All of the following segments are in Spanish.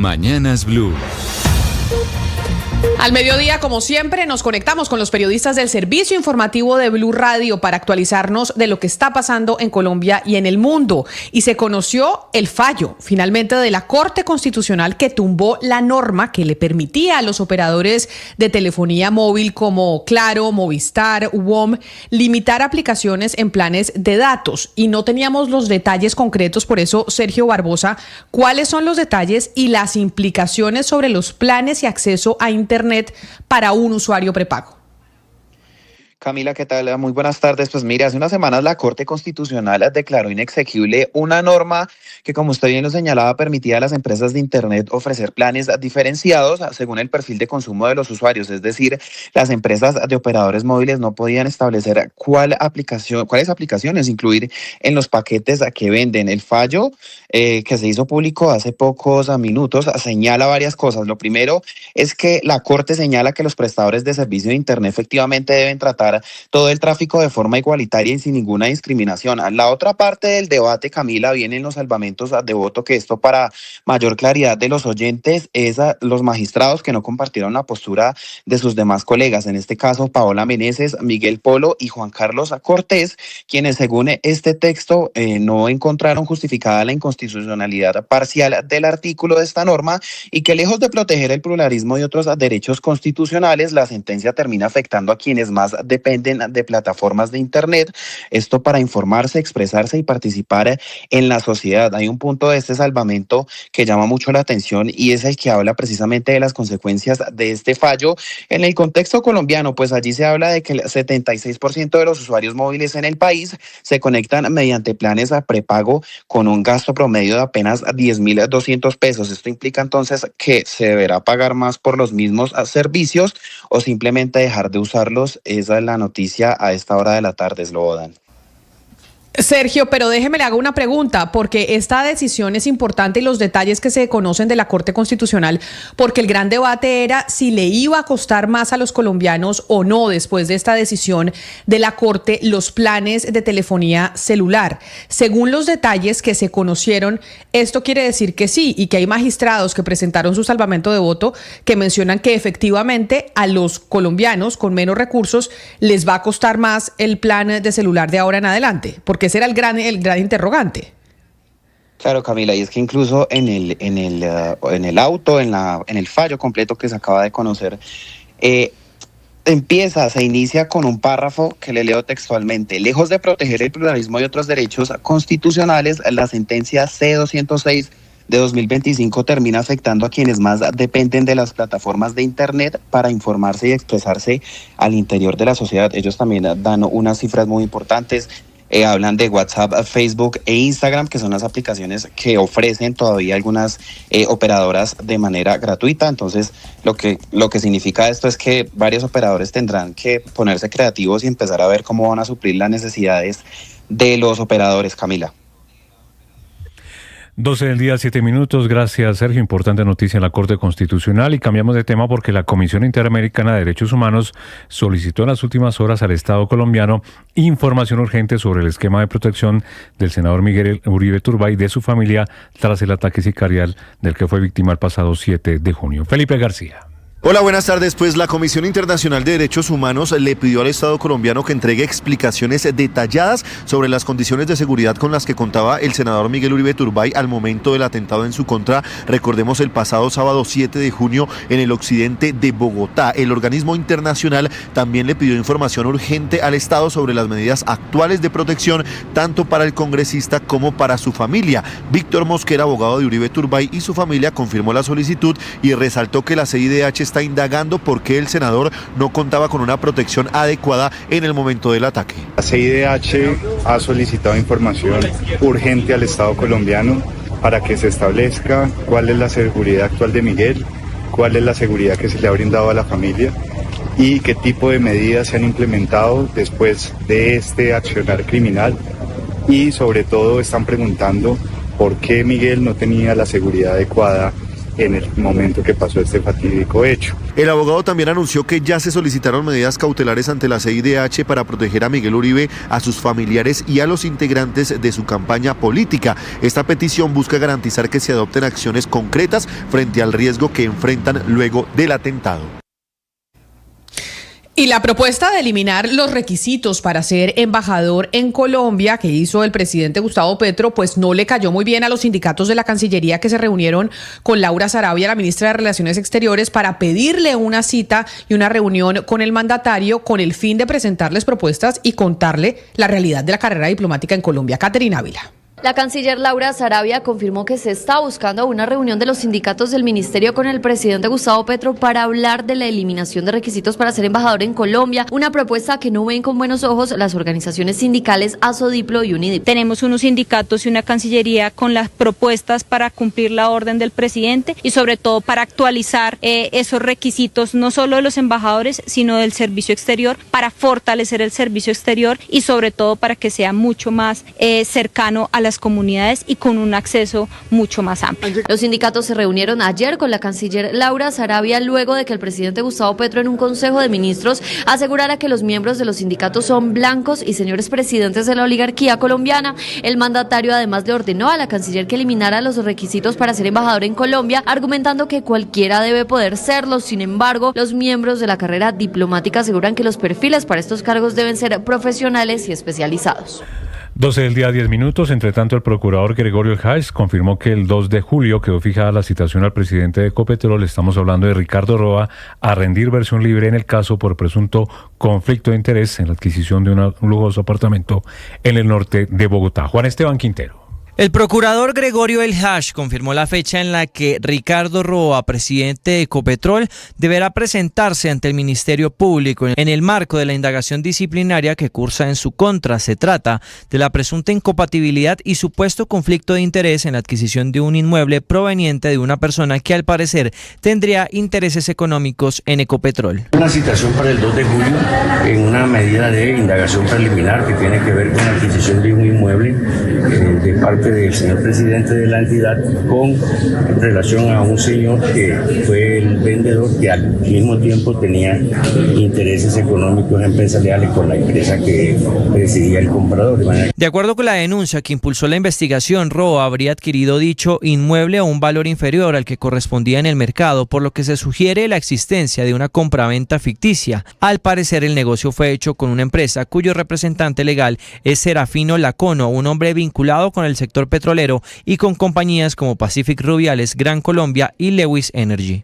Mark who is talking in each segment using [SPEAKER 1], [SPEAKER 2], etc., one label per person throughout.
[SPEAKER 1] Mañanas Blue.
[SPEAKER 2] Al mediodía, como siempre, nos conectamos con los periodistas del servicio informativo de Blue Radio para actualizarnos de lo que está pasando en Colombia y en el mundo. Y se conoció el fallo, finalmente, de la Corte Constitucional que tumbó la norma que le permitía a los operadores de telefonía móvil como Claro, Movistar, WOM, limitar aplicaciones en planes de datos. Y no teníamos los detalles concretos, por eso, Sergio Barbosa, ¿cuáles son los detalles y las implicaciones sobre los planes y acceso a Internet para un usuario prepago?
[SPEAKER 3] Camila, ¿qué tal? Muy buenas tardes. Pues mire, hace unas semanas la Corte Constitucional declaró inexequible una norma que, como usted bien lo señalaba, permitía a las empresas de Internet ofrecer planes diferenciados según el perfil de consumo de los usuarios. Es decir, las empresas de operadores móviles no podían establecer cuáles aplicaciones incluir en los paquetes que venden. El fallo que se hizo público hace pocos minutos señala varias cosas. Lo primero es que la Corte señala que los prestadores de servicio de Internet efectivamente deben tratar todo el tráfico de forma igualitaria y sin ninguna discriminación. La otra parte del debate, Camila, viene en los salvamentos de voto, que esto, para mayor claridad de los oyentes, es a los magistrados que no compartieron la postura de sus demás colegas, en este caso Paola Meneses, Miguel Polo y Juan Carlos Cortés, quienes según este texto no encontraron justificada la inconstitucionalidad parcial del artículo de esta norma y que, lejos de proteger el pluralismo y otros derechos constitucionales, la sentencia termina afectando a quienes más dependen de plataformas de Internet, esto para informarse, expresarse y participar en la sociedad. Hay un punto de este salvamento que llama mucho la atención y es el que habla precisamente de las consecuencias de este fallo en el contexto colombiano. Pues allí se habla de que el 76% de los usuarios móviles en el país se conectan mediante planes a prepago con un gasto promedio de apenas 10.200 pesos. Esto implica entonces que se deberá pagar más por los mismos servicios o simplemente dejar de usarlos. Esa es la noticia a esta hora de la tarde, Slobodan.
[SPEAKER 2] Sergio, pero déjeme le hago una pregunta, porque esta decisión es importante y los detalles que se conocen de la Corte Constitucional, porque el gran debate era si le iba a costar más a los colombianos o no después de esta decisión de la Corte los planes de telefonía celular. Según los detalles que se conocieron, esto quiere decir que sí, y que hay magistrados que presentaron su salvamento de voto que mencionan que efectivamente a los colombianos con menos recursos les va a costar más el plan de celular de ahora en adelante, porque ese era el gran interrogante.
[SPEAKER 3] Claro, Camila, y es que incluso en el auto, en el fallo completo que se acaba de conocer, se inicia con un párrafo que le leo textualmente: lejos de proteger el pluralismo y otros derechos constitucionales, la sentencia C-206 de 2025 termina afectando a quienes más dependen de las plataformas de Internet para informarse y expresarse al interior de la sociedad. Ellos también dan unas cifras muy importantes. Hablan de WhatsApp, Facebook e Instagram, que son las aplicaciones que ofrecen todavía algunas operadoras de manera gratuita. Entonces, lo que significa esto es que varios operadores tendrán que ponerse creativos y empezar a ver cómo van a suplir las necesidades de los operadores, Camila.
[SPEAKER 4] 12 del día, 7 minutos. Gracias, Sergio. Importante noticia en la Corte Constitucional, y cambiamos de tema porque la Comisión Interamericana de Derechos Humanos solicitó en las últimas horas al Estado colombiano información urgente sobre el esquema de protección del senador Miguel Uribe Turbay y de su familia tras el ataque sicarial del que fue víctima el pasado 7 de junio. Felipe García.
[SPEAKER 5] Hola, buenas tardes. Pues la Comisión Internacional de Derechos Humanos le pidió al Estado colombiano que entregue explicaciones detalladas sobre las condiciones de seguridad con las que contaba el senador Miguel Uribe Turbay al momento del atentado en su contra, recordemos, el pasado sábado 7 de junio en el occidente de Bogotá. El organismo internacional también le pidió información urgente al Estado sobre las medidas actuales de protección, tanto para el congresista como para su familia. Víctor Mosquera, abogado de Uribe Turbay y su familia, confirmó la solicitud y resaltó que la CIDH está indagando por qué el senador no contaba con una protección adecuada en el momento del ataque.
[SPEAKER 6] La CIDH ha solicitado información urgente al Estado colombiano para que se establezca cuál es la seguridad actual de Miguel, cuál es la seguridad que se le ha brindado a la familia y qué tipo de medidas se han implementado después de este accionar criminal, y sobre todo están preguntando por qué Miguel no tenía la seguridad adecuada en el momento que pasó este fatídico hecho.
[SPEAKER 5] El abogado también anunció que ya se solicitaron medidas cautelares ante la CIDH para proteger a Miguel Uribe, a sus familiares y a los integrantes de su campaña política. Esta petición busca garantizar que se adopten acciones concretas frente al riesgo que enfrentan luego del atentado.
[SPEAKER 2] Y la propuesta de eliminar los requisitos para ser embajador en Colombia que hizo el presidente Gustavo Petro, pues no le cayó muy bien a los sindicatos de la Cancillería que se reunieron con Laura Sarabia, la ministra de Relaciones Exteriores, para pedirle una cita y una reunión con el mandatario con el fin de presentarles propuestas y contarle la realidad de la carrera diplomática en Colombia. Caterina Ávila.
[SPEAKER 1] La canciller Laura Sarabia confirmó que se está buscando una reunión de los sindicatos del ministerio con el presidente Gustavo Petro para hablar de la eliminación de requisitos para ser embajador en Colombia, una propuesta que no ven con buenos ojos las organizaciones sindicales ASODIPLO y UNIDIP.
[SPEAKER 7] Tenemos unos sindicatos y una cancillería con las propuestas para cumplir la orden del presidente y sobre todo para actualizar esos requisitos no solo de los embajadores sino del servicio exterior, para fortalecer el servicio exterior y sobre todo para que sea mucho más cercano a las comunidades y con un acceso mucho más amplio.
[SPEAKER 1] Los sindicatos se reunieron ayer con la canciller Laura Sarabia luego de que el presidente Gustavo Petro en un consejo de ministros asegurara que los miembros de los sindicatos son blancos y señores presidentes de la oligarquía colombiana. El mandatario además le ordenó a la canciller que eliminara los requisitos para ser embajador en Colombia, argumentando que cualquiera debe poder serlo. Sin embargo, los miembros de la carrera diplomática aseguran que los perfiles para estos cargos deben ser profesionales y especializados.
[SPEAKER 4] 12 del día, 10 minutos. Entre tanto, el procurador Gregorio Hash confirmó que el 2 de julio quedó fijada la citación al presidente de Ecopetrol, estamos hablando de Ricardo Roa, a rendir versión libre en el caso por presunto conflicto de interés en la adquisición de un lujoso apartamento en el norte de Bogotá. Juan Esteban Quintero.
[SPEAKER 8] El procurador Gregorio El Hash confirmó la fecha en la que Ricardo Roa, presidente de Ecopetrol, deberá presentarse ante el Ministerio Público en el marco de la indagación disciplinaria que cursa en su contra. Se trata de la presunta incompatibilidad y supuesto conflicto de interés en la adquisición de un inmueble proveniente de una persona que al parecer tendría intereses económicos en Ecopetrol.
[SPEAKER 9] Una citación para el 2 de julio en una medida de indagación preliminar que tiene que ver con la adquisición de un inmueble de parte del señor presidente de la entidad con relación a un señor que fue el vendedor que al mismo tiempo tenía intereses económicos empresariales con la empresa que presidía el comprador.
[SPEAKER 8] De acuerdo con la denuncia que impulsó la investigación, Roa habría adquirido dicho inmueble a un valor inferior al que correspondía en el mercado, por lo que se sugiere la existencia de una compraventa ficticia. Al parecer, el negocio fue hecho con una empresa cuyo representante legal es Serafino Lacono, un hombre vinculado con el sector petrolero y con compañías como Pacific Rubiales, Gran Colombia y Lewis Energy.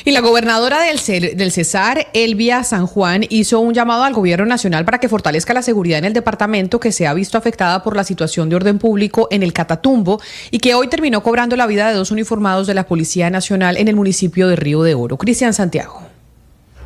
[SPEAKER 2] Y la gobernadora del Cesar, Elvia San Juan, hizo un llamado al gobierno nacional para que fortalezca la seguridad en el departamento que se ha visto afectada por la situación de orden público en el Catatumbo y que hoy terminó cobrando la vida de 2 uniformados de la Policía Nacional en el municipio de Río de Oro. Cristian Santiago.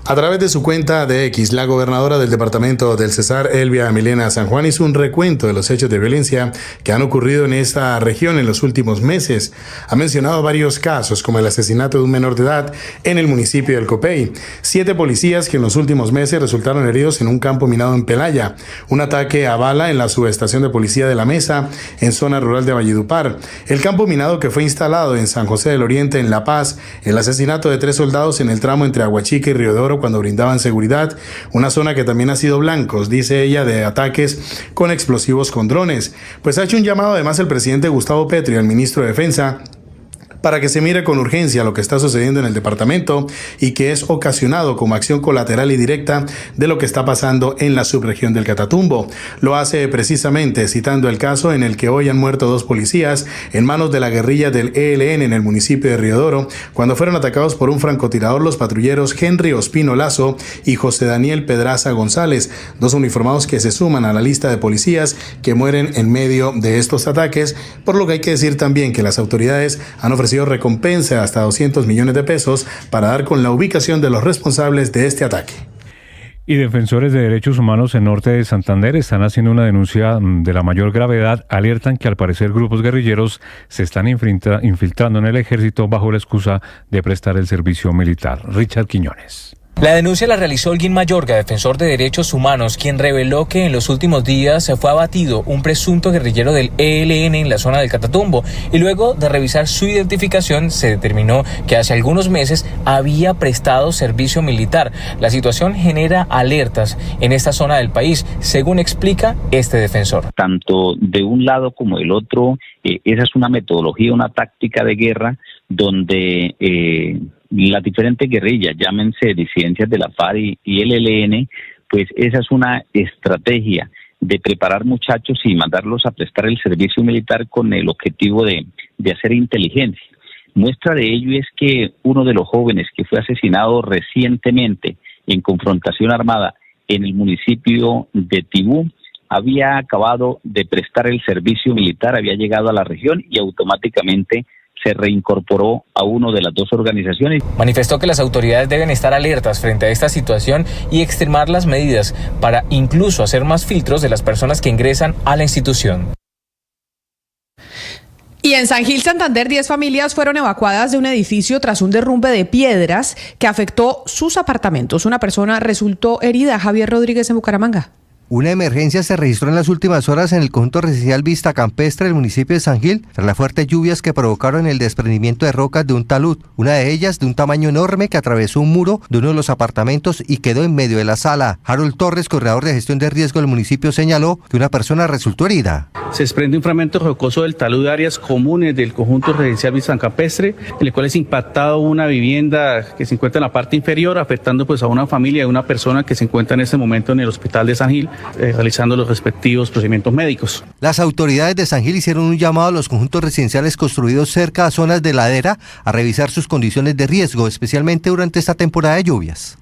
[SPEAKER 10] A través de su cuenta de X, la gobernadora del departamento del Cesar, Elvia Milena San Juan, hizo un recuento de los hechos de violencia que han ocurrido en esta región en los últimos meses. Ha mencionado varios casos, como el asesinato de un menor de edad en el municipio del Copey, 7 policías que en los últimos meses resultaron heridos en un campo minado en Pelaya, un ataque a bala en la subestación de policía de La Mesa, en zona rural de Valledupar, el campo minado que fue instalado en San José del Oriente, en La Paz, el asesinato de 3 soldados en el tramo entre Aguachica y Río de Oro, cuando brindaban seguridad, una zona que también ha sido blancos, dice ella, de ataques con explosivos con drones. Pues ha hecho un llamado además el presidente Gustavo Petro y al ministro de Defensa para que se mire con urgencia lo que está sucediendo en el departamento y que es ocasionado como acción colateral y directa de lo que está pasando en la subregión del Catatumbo. Lo hace precisamente citando el caso en el que hoy han muerto 2 policías en manos de la guerrilla del ELN en el municipio de Río de Oro, cuando fueron atacados por un francotirador los patrulleros Henry Ospino Lazo y José Daniel Pedraza González, 2 uniformados que se suman a la lista de policías que mueren en medio de estos ataques, por lo que hay que decir también que las autoridades han ofrecido recompensa hasta 200 millones de pesos para dar con la ubicación de los responsables de este ataque.
[SPEAKER 4] Y defensores de derechos humanos en norte de Santander están haciendo una denuncia de la mayor gravedad. Alertan que al parecer grupos guerrilleros se están infiltrando en el ejército bajo la excusa de prestar el servicio militar. Richard Quiñones.
[SPEAKER 11] La denuncia la realizó Holguín Mayorga, defensor de derechos humanos, quien reveló que en los últimos días se fue abatido un presunto guerrillero del ELN en la zona del Catatumbo y luego de revisar su identificación se determinó que hace algunos meses había prestado servicio militar. La situación genera alertas en esta zona del país, según explica este defensor.
[SPEAKER 12] Tanto de un lado como del otro, esa es una metodología, una táctica de guerra donde las diferentes guerrillas, llámense disidencias de la FARC y el ELN, pues esa es una estrategia de preparar muchachos y mandarlos a prestar el servicio militar con el objetivo de hacer inteligencia. Muestra de ello es que uno de los jóvenes que fue asesinado recientemente en confrontación armada en el municipio de Tibú había acabado de prestar el servicio militar, había llegado a la región y automáticamente se reincorporó a una de las dos organizaciones.
[SPEAKER 11] Manifestó que las autoridades deben estar alertas frente a esta situación y extremar las medidas para incluso hacer más filtros de las personas que ingresan a la institución.
[SPEAKER 2] Y en San Gil, Santander, 10 familias fueron evacuadas de un edificio tras un derrumbe de piedras que afectó sus apartamentos. Una persona resultó herida. Javier Rodríguez en Bucaramanga.
[SPEAKER 13] Una emergencia se registró en las últimas horas en el conjunto residencial Vista Campestre del municipio de San Gil, tras las fuertes lluvias que provocaron el desprendimiento de rocas de un talud, una de ellas de un tamaño enorme que atravesó un muro de uno de los apartamentos y quedó en medio de la sala. Harold Torres, coordinador de gestión de riesgo del municipio, señaló que una persona resultó herida.
[SPEAKER 14] Se desprende un fragmento rocoso del talud de áreas comunes del conjunto residencial Vista Campestre, en el cual es impactado una vivienda que se encuentra en la parte inferior, afectando pues a una familia de una persona que se encuentra en este momento en el hospital de San Gil, realizando los respectivos procedimientos médicos.
[SPEAKER 13] Las autoridades de San Gil hicieron un llamado a los conjuntos residenciales construidos cerca a zonas de ladera a revisar sus condiciones de riesgo, especialmente durante esta temporada de lluvias.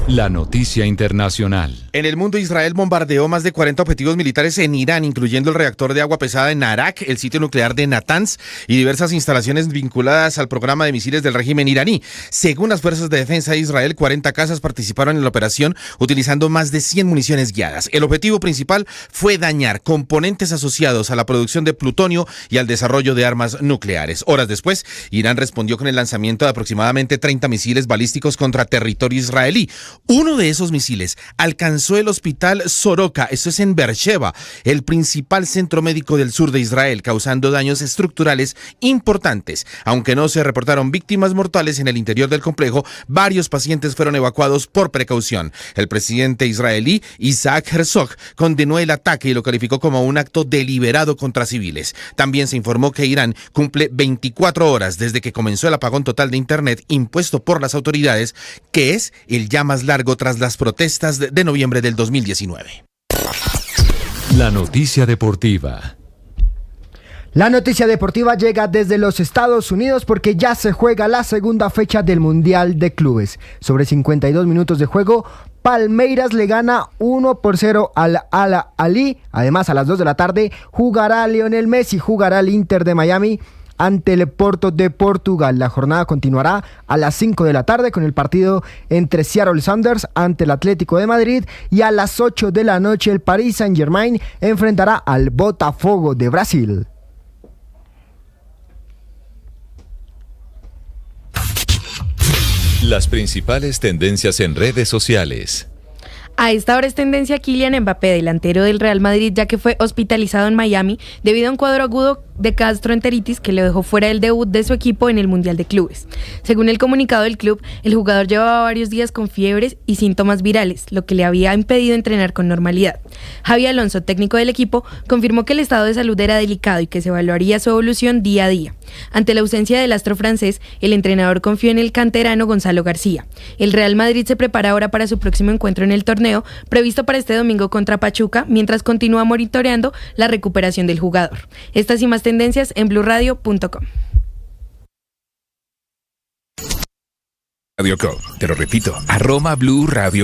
[SPEAKER 15] La noticia internacional.
[SPEAKER 16] En el mundo, Israel bombardeó más de 40 objetivos militares en Irán, incluyendo el reactor de agua pesada en Arak, el sitio nuclear de Natanz y diversas instalaciones vinculadas al programa de misiles del régimen iraní. Según las fuerzas de defensa de Israel, 40 casas participaron en la operación utilizando más de 100 municiones guiadas. El objetivo principal fue dañar componentes asociados a la producción de plutonio y al desarrollo de armas nucleares. Horas después, Irán respondió con el lanzamiento de aproximadamente 30 misiles balísticos contra territorio israelí. Uno de esos misiles alcanzó el hospital Soroka, eso es en Beersheba, el principal centro médico del sur de Israel, causando daños estructurales importantes. Aunque no se reportaron víctimas mortales en el interior del complejo, varios pacientes fueron evacuados por precaución. El presidente israelí, Isaac Herzog, condenó el ataque y lo calificó como un acto deliberado contra civiles. También se informó que Irán cumple 24 horas desde que comenzó el apagón total de Internet impuesto por las autoridades, que es el ya más largo tras las protestas de noviembre del 2019.
[SPEAKER 15] La noticia deportiva.
[SPEAKER 17] La noticia deportiva llega desde los Estados Unidos porque ya se juega la segunda fecha del Mundial de Clubes. Sobre 52 minutos de juego, Palmeiras le gana 1-0 al Al-Ahly. Además, a las 2 de la tarde jugará Lionel Messi, jugará el Inter de Miami ante el Porto de Portugal. La jornada continuará a las 5 de la tarde con el partido entre Seattle Sounders ante el Atlético de Madrid, y a las 8 de la noche el Paris Saint-Germain enfrentará al Botafogo de Brasil.
[SPEAKER 15] Las principales tendencias en redes sociales.
[SPEAKER 18] A esta hora es tendencia Kylian Mbappé, delantero del Real Madrid, ya que fue hospitalizado en Miami debido a un cuadro agudo de gastroenteritis que le dejó fuera del debut de su equipo en el Mundial de Clubes. Según el comunicado del club, el jugador llevaba varios días con fiebres y síntomas virales, lo que le había impedido entrenar con normalidad. Javi Alonso, técnico del equipo, confirmó que el estado de salud era delicado y que se evaluaría su evolución día a día. Ante la ausencia del astro francés, el entrenador confió en el canterano Gonzalo García. El Real Madrid se prepara ahora para su próximo encuentro en el torneo, previsto para este domingo contra Pachuca, mientras continúa monitoreando la recuperación del jugador. Estas y más tendencias en blurradio.com.
[SPEAKER 19] Radio Co. Te lo repito, @Blue Radio Co.